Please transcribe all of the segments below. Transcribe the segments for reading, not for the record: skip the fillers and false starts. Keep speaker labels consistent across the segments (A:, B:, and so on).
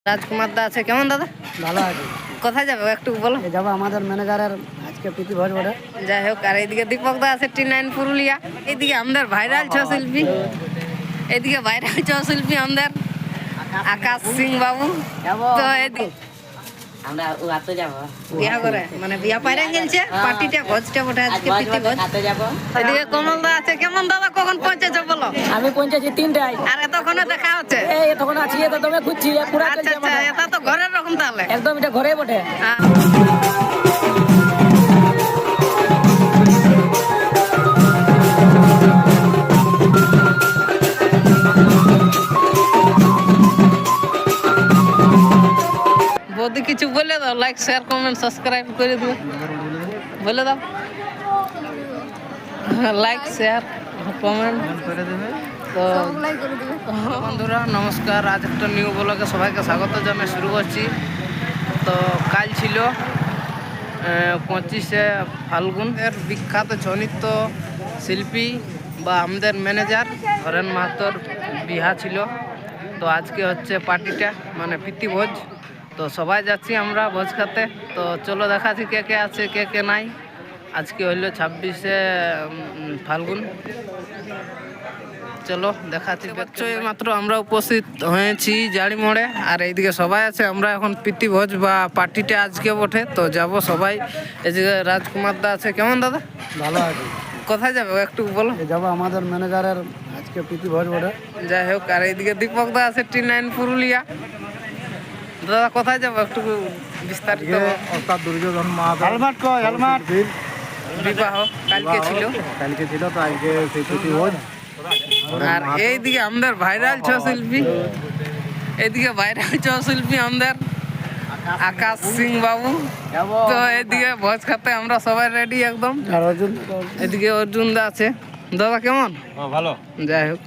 A: রাজকুমার দা আছে, কেমন দাদা?
B: ভালো আছে।
A: কোথায় যাবে একটু বলো।
B: যাবো আমাদের ম্যানেজারের আজকে প্রীতি ভোজ বটে।
A: যাই হোক, আর এইদিকে দীপক দা আছে T9 পুরুলিয়া। এইদিকে আমাদের ভাইরাল ছৌ শিল্পী, এইদিকে ভাইরাল ছৌ শিল্পী আমাদের আকাশ সিং বাবু। তো এইদিকে
C: আমরা উড়াতে যাব
A: বিয়া করে, মানে বিয়া পাইরে গেলছে, পার্টিটা ভোজটা বটে আজকে, প্রীতি ভোজ।
C: খাতে যাব।
A: এদিকে কমল দা আছে, কেমন দাদা? কখন পৌঁছেছো বলো?
B: আমি পৌঁছেছি 3টায়।
A: আর এতক্ষণে দেখা হচ্ছে?
B: এই তখন আছি, তো তুমি খুঁজছি পুরো
A: আচ্ছা আচ্ছা, এটা তো ঘরের রকম তাহলে।
B: একদম এটা ঘরে বটে।
A: বৌদি কিছু বলে দাও, লাইক শেয়ার কমেন্ট সাবস্ক্রাইব করে দিও, বলে দাও। লাইক শেয়ার কমেন্ট করে দেবে। তো বন্ধুরা নমস্কার, আজ একটা নিউ ব্লগে সবাইকে স্বাগত জানিয়ে শুরু করছি। তো কাল ছিল 25শে ফাল্গুন। এর বিখ্যাত ছৌ নৃত্য শিল্পী বা আমাদের ম্যানেজার হরেন মাহাতোর বিহা ছিল। তো আজকে হচ্ছে পার্টিটা, মানে প্রীতি ভোজ। তো সবাই যাচ্ছি আমরা ভোজ খাতে। তো চলো দেখাচ্ছি কে কে আছে কে কে নাই। আজকে হইলো 26শে ফাল্গুন। চলো দেখাচ্ছি। মাত্র আমরা উপস্থিত হয়েছি জাড়ি মোড়ে, আর এইদিকে সবাই আছে। আমরা এখন প্রীতি ভোজ বা পার্টিটা আজকে বটে, তো যাব সবাই। এদিকে রাজকুমার দা আছে, কেমন দাদা?
B: ভালো আছে।
A: কোথায় যাবে একটু বলো।
B: যাবো আমাদের ম্যানেজারের আজকে প্রীতি ভোজ বটে।
A: যাই হোক, আর এইদিকে দীপক দা আছে T9 পুরুলিয়া। দাদা কোথায় যাবো একটু বিস্তারিত।
B: ওস্তাদ দুর্যোধন মাহাতো হেলমেট কই হেলমেট
A: বিবাহ কালকে ছিল,
B: তো আজকে সেই প্রীতি ভোজ।
A: আর এইদিকে আমাদের ভাইরাল ছৌ শিল্পী, এইদিকে ভাইরাল ছৌ শিল্পী আমাদের আকাশ সিং বাবু। তো এইদিকে ভোজ খাতে আমরা সবাই রেডি একদম। এদিকে অর্জুন দা আছে। দাদা কেমন?
B: ভালো।
A: যাই হোক,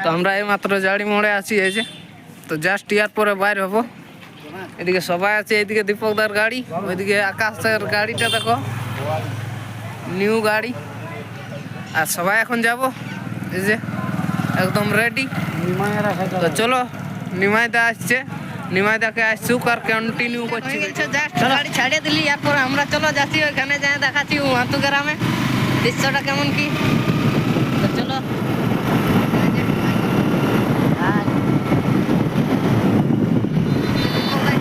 A: তো আমরা এই মাত্র জাড়ি মোড়ে আছি, এই যে। তো জাস্ট ইয়ার পরে বাইর হবো। এদিকে সবাই আছে, এইদিকে দীপক দার গাড়ি, ওইদিকে আকাশের গাড়িটা দেখো, নিউ গাড়ি। আর সবাই এখন যাব, এই যে একদম রেডি। তো চলো, নিমাইদা আসছে, নিমাইদাকে আসছুক আর কন্টিনিউ করছি। জাস্ট গাড়ি ছাড়িয়ে দিলি, এরপর আমরা চলো যাচ্ছি ওইখানে, যাই দেখাচ্ছি মাহাতো গ্রামে দৃশ্যটা কেমন কি। তো চলো।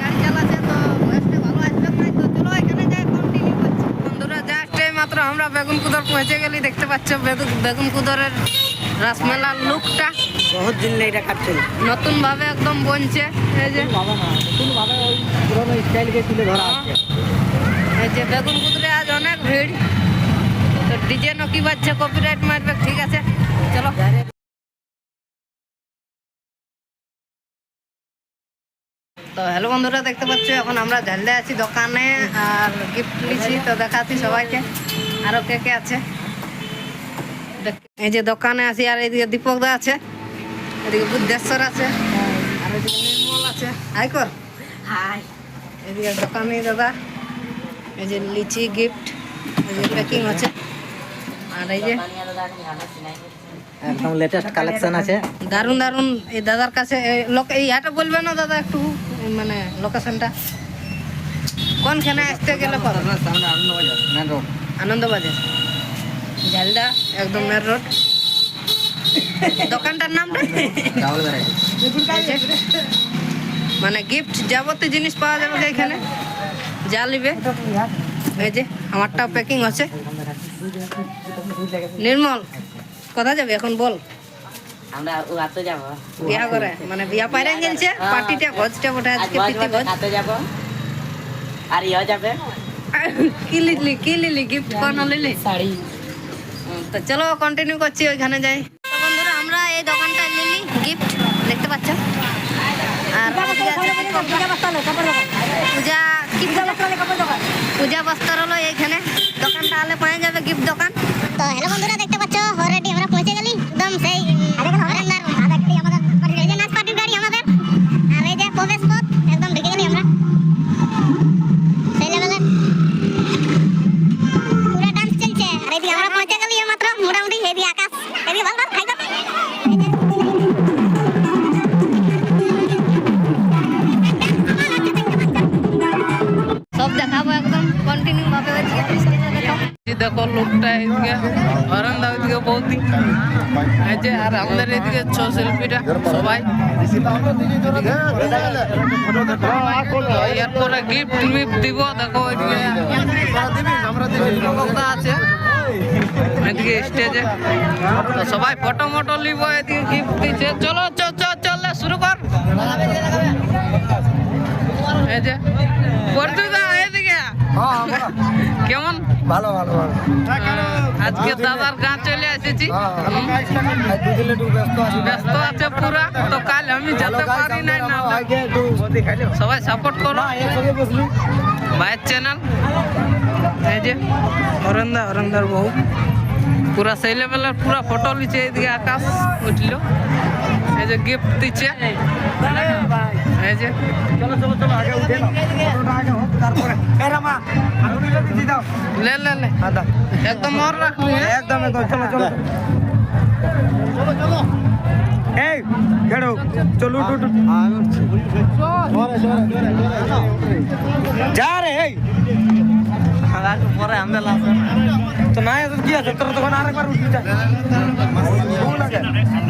A: গাড়ি চালাচ্ছে, তো ভয়েসটা ভালো আসবে না, তো চলো এখানে যাই কন্টিনিউ করছি। বন্ধুরা জাস্ট এই মাত্র আমরা বেগুনকুদর পৌঁছে গেলি। দেখতে পাচ্ছ বেগুনকুদরের রাসমেলার লুকটা
B: বহুত দিন এটা কাটছিল,
A: নতুন ভাবে একদম বনছে। এই যে
B: নতুন ভাবে ওই পুরনো স্টাইলকে তুলে ধরা আছে।
A: এই যে বেগুনকুদরে আজ অনেক ভিড়। তো ডিজে নকি বাজছে, কপিরাইট মারবে, ঠিক আছে চলো। তো হ্যালো বন্ধুরা, দেখতে পাচ্ছ এখন আমরা ঝালদে আছি দোকানে, আর গিফট নিচ্ছি। তো দেখাচ্ছি সবাইকে আরো কে কে আছে। এই যে দোকানে আছি, আর এইদিকে দীপক দা আছে, এদিকে বুদ্ধেশ্বর আছে, আর এদিকে নির্মল আছে। হাই কর, হাই। এদিকে দোকানে দাদা, এই যে লিচি গিফট, এই যে প্যাকিং আছে। আর এই যে
B: একদম লেটেস্ট কালেকশন আছে,
A: দারুন দারুন। এই দাদার কাছে এই হাটে বলবে না দাদা একটু, মানে লোকেশনটা কোনখানে আসতে গেলে পারো? আনন্দবাজার, ঝালদা, একদম মেন রোড। দোকানটার নামটা মানে গিফট যাবতীয় জিনিস পাওয়া যাবে এখানে, যা নিবে। এই যে আমারটাও প্যাকিং আছে। নির্মল কোথায় যাবে এখন বল?
C: আমরা উড়াতে যাব।
A: বিয়া করে, মানে বিয়া পাইরে গেলছে, পার্টিটা ভোজটা বটে আজকে, প্রীতি ভোজ।
C: খাতে যাব। আর ইয়া যাবে।
A: কি লিলি গিফট কোন লিলি?
B: শাড়ি।
A: তো চলো কন্টিনিউ করছি, ওইখানে যাই। তো বন্ধুরা আমরা এই দোকানটা নিলি গিফট, দেখতে পাচ্ছ। আর পূজা বস্ত্র হলো এইখানে দোকানটা আলে পাওয়া যাবে, গিফট দোকান।
D: তো হ্যালো বন্ধুরা, দেখতে পাচ্ছ অলরেডি আমরা পৌঁছে গেলি একদম সেই নাচ পার্টির গাড়ি আমাদের। আর এই যে প্রবেশ পথ একদম ঢুকে গেলি আমরা সেই লেভেলে, পুরো ডান্স চলছে। আর এদিকে আমরা পৌঁছে গেলি মাত্র মোটামুটি। এদিকে আকাশ, এদিকে ভালো খাইতে দেখাবো একদম কন্টিনিউ ভাবে ওইদিকে স্ক্রিনে দেখাবো।
A: এই দেখো লোকটা এদিকে অরন্দা ওইদিকে বৌদি এই যে আর আমাদের এদিকে ছ শিল্পীরা সবাই এরপরে গিফট দিব দেখো ওইদিকে লোকটা আছে এদিকে স্টেজে তো সবাই ফটো মটো নিব এদিকে গিফট দিচ্ছে চলো চলে শুরু কর এই যে পর্তুদা এদিকে কেমন
B: ভালো ভালো ভালো
A: আজকে দাদার গাঁ চলে এসেছি ব্যস্ত আছে পুরা তো কাল আমি যেতে পারি নাই না সবাই সাপোর্ট করো ভাইয়ের চ্যানেল এই যে অরন্দার বউ পুরা সেই লেভেলের পুরা ফটো লিছে এইদিকে আকাশ উঠল এই যে গিফট দিচ্ছে এই যে লে একদম আর রাখবি
B: একদম চলো এই গেড়ো চলো যা রে এই পরে আমরা তো না কি আছে তোর তখন আরেকবার উঠবি যা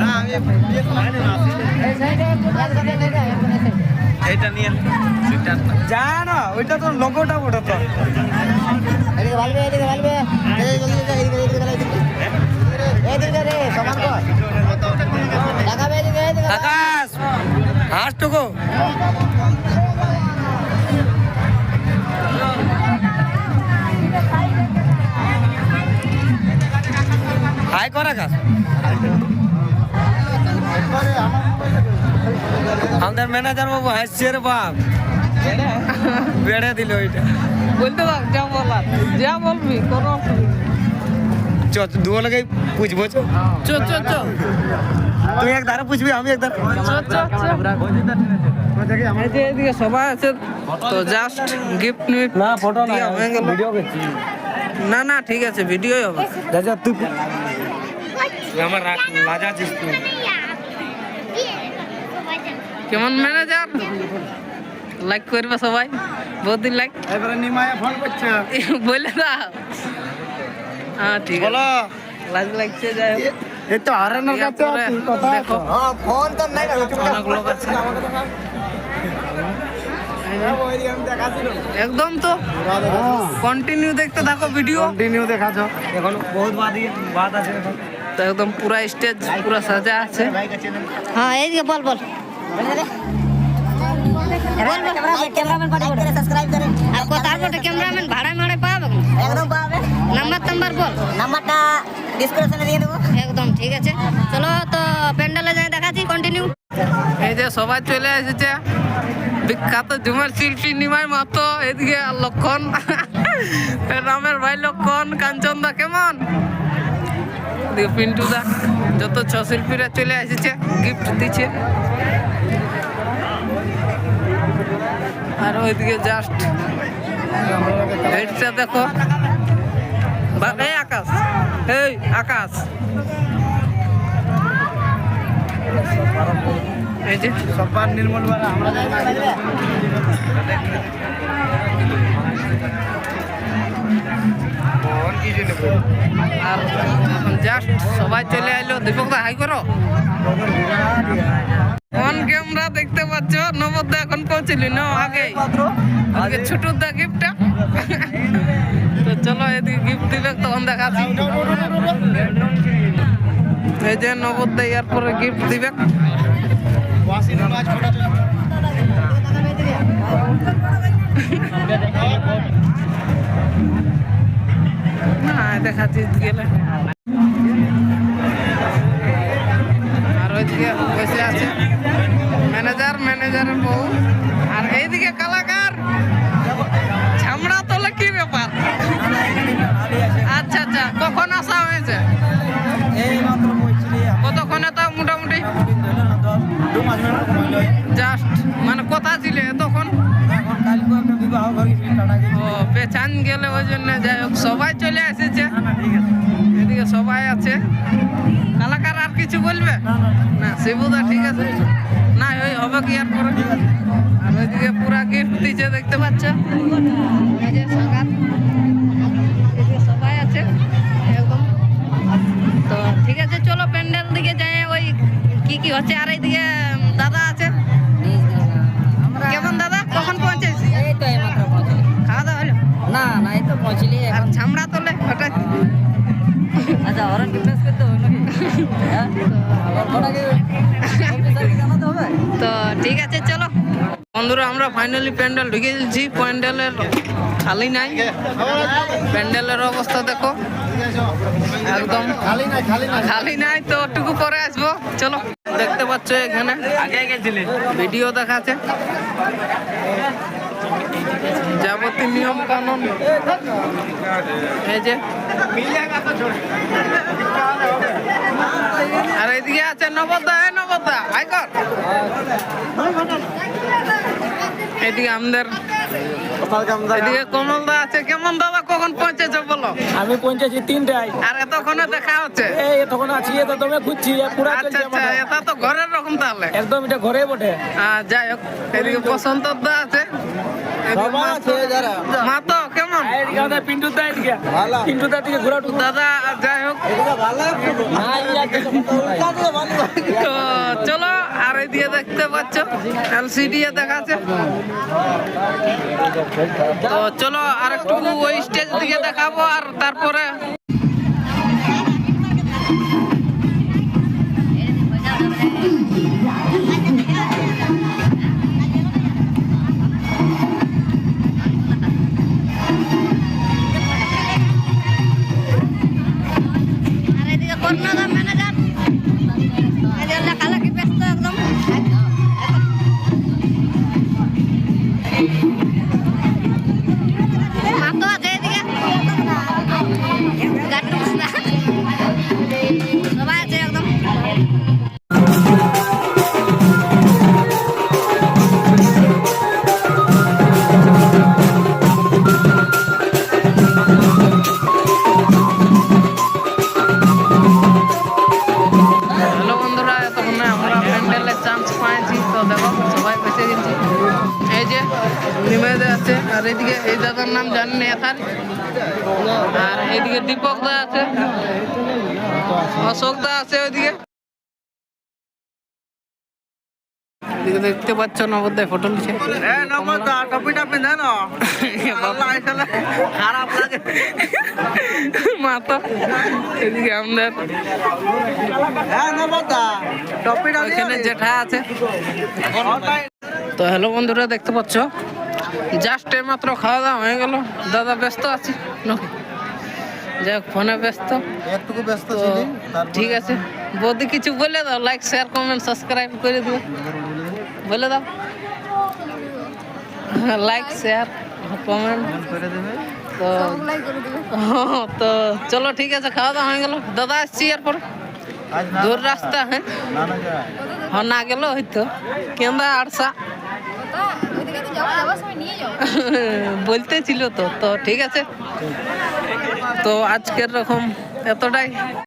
B: না আমি এইটা নিয়ে যা না ওইটা তো লোগোটা ওটা তো এদিকে ভালবে এই জলদি এদিকে রে সমান কর লাগাবে এদিকে আকাশ হাসটুকু হাই কর আকাশ আমাদের ম্যানেজার বাবু হাসছে রে বাপ বেড়ে দিল ওইটা
A: বলতে পার যা বলবি কোনো
B: দুটো লাগে পুছবো তুই এক ধারে পুছবি আমি এক ধারে
A: এই যে এদিকে সবাই আছে তো জাস্ট গিফট নিয়ে
B: না ফটো না
A: হয়ে গেল
B: ভিডিও করছি
A: না ঠিক আছে ভিডিওই হবে
B: দাদা তুই আমার লাজা দিস তুই
A: কেমন ম্যানেজার লাইক করবে সবাই বহুদিন লাইক
B: এবারে নিমায়া ফোন করছে
A: বলে দাও হ্যাঁ ঠিক আছে
B: বলো
A: লাজ লাগছে যাই হোক
B: এই তো হারানোর কাছে আছে কথা
A: দেখো
B: হ্যাঁ ফোন তো নাই
A: অনেক লোক আছে একদম তো কন্টিনিউ দেখতে থাকো ভিডিও
B: কন্টিনিউ দেখাছো এখন বহুত বাদ আছে এখন
A: তো একদম পুরা স্টেজ পুরা সাজা আছে
D: হ্যাঁ এইদিকে বল ক্যামেরাম্যান সাবস্ক্রাইব করেন আর তারপরে ক্যামেরাম্যান ভাড়ায় পাবে একদম পাবে নাম্বার বল নাম্বারটা ডেসক্রিপশনে দিয়ে দেবো একদম ঠিক আছে চলো তো প্যান্ডেলে যাই দেখাচ্ছি কন্টিনিউ
A: এই যে সবাই চলে এসেছে বিখ্যাত ঝুমার শিল্পী নিমাই মাতো এদিকে লক্ষণ রামের ভাই লক্ষণ কাঞ্চন দা কেমন এদিকে পিন্টু দা যত ছ শিল্পীরা চলে এসেছে গিফট দিচ্ছে আর ওইদিকে জাস্ট এইটা দেখো এই আকাশ এই যে
B: সবার নির্মল বালা আমরা যাই না কোন কি জন্য
A: আর এখন জাস্ট সবাই চলে আইলো দীপক দা হাই করো অন ক্যামেরা দেখতে পাচ্ছ নবদা এখন পৌঁছলি না আগে ছোটুর দা গিফটটা তো চলো এদিকে গিফট দিবে তখন দেখাচ্ছি এই যে নবদা এরপরে গিফট দিবে না দেখাচ্ছি গেলে আর ওইদিকে বসে আছে ম্যানেজারের বউ আর এইদিকে কালাকার ছামড়া তোলে কি ব্যাপার আচ্ছা কখন আসা হয়েছে কতক্ষণে তা মোটামুটি জাস্ট মানে কথা ছিল তখন ও পেছান গেলে ওই জন্য যাই হোক সবাই চলে এসেছে এদিকে সবাই আছে কালাকার আর কিছু বলবে না শিবুদা ঠিক আছে না ওই হবে কি আর পরে আর ওইদিকে পুরা গিফট দিচ্ছে দেখতে পাচ্ছ
B: পৌঁছলি
A: আর ছামড়া তোলে হঠাৎ।
B: আচ্ছা হরন কি প্রেস করতে হবে নাকি হ্যাঁ গল্পটাকে অফিসারকে জানাতে হবে
A: তো ঠিক আছে চলো বন্ধুরা, আমরা ফাইনালি প্যান্ডেল ঢুকে দিয়েছি। প্যান্ডেলের খালি নাই, প্যান্ডেলের অবস্থা দেখো একদম খালি নাই। তো একটুকু পরে আসবো, চলো। দেখতে পাচ্ছ এখানে ভিডিও দেখাচ্ছে, যাবতীয় নিয়ম কানুন এই যে। আর এদিকে আছে নবদা, নবদা আইকর। এদিকে আমাদের এদিকে কমলদা আছে। কেমন দাদা, কখন পৌঁছেছো বলো?
B: আমি পৌঁছেছি 3টায়।
A: আর এতক্ষণে দেখা হচ্ছে?
B: এই তখন আছি তো তুমি খুঁজছি পুরো
A: আচ্ছা আচ্ছা, এটা তো ঘরের রকম তাহলে।
B: একদম এটা ঘরে বটে।
A: যাই হোক, এদিকে বসন্ত দা আছে, মা তো কেমন
B: এদিকে আমাদের পিন্টু দা, এদিকে পিন্টু দা দিকে ঘোরা টুকু
A: দাদা। যাই হোক, তো চলো। আর এদিকে দেখতে পাচ্ছ এলসিডি দেখাচ্ছে। তো চলো আর একটু ওই স্টেজ দিকে দেখাবো, আর তারপরে
D: আর এদিকে করোনা ম্যানেজার এদের লেখালেখি ব্যস্ত একদম। মাতো আছে এদিকে, গাট্টু কৃষ্ণা সবাই আছে একদম।
A: হ্যালো বন্ধুরা, এতক্ষণে আমরা প্যান্ডেলের চান্স পাইছি। তো দেখো সবাই বসে গেছি, এই যে নিমেদে আছে। আর এদিকে এই দাদার নাম জানি না এখন। আর এইদিকে দীপক দা আছে, অশোক দা আছে। ওইদিকে এদিকে দেখতে পাচ্ছ নবদ্দায় ফটো লিখে। খারাপ লাগে মা তো। এদিকে আমাদের ওইখানে জেঠা আছে। তো হ্যালো বন্ধুরা, দেখতে পাচ্ছ জাস্ট মাত্র খাওয়া দাওয়া হয়ে গেল। দাদা ব্যস্ত আছি নাকি? যাই হোক, ফোনে ব্যস্ত
E: একটু ব্যস্ত
A: তো
E: ছিলি
A: ঠিক আছে। বৌদি কিছু বলে দাও, লাইক শেয়ার কমেন্ট সাবস্ক্রাইব করে দিও, বলে দাও। লাইক শেয়ার কমেন্ট
E: করে দেবে।
A: তো তো চলো ঠিক আছে, খাওয়া দাওয়া হয়ে গেল। দাদা আসছি এরপর।
E: আজ না
A: দূর রাস্তা হ্যাঁ,
E: না না যায়
A: হ্যাঁ না গেল হয়তো কেন্দা আড়সা বলতেছিল। তো তো ঠিক আছে, তো আজকের রকম এতটাই।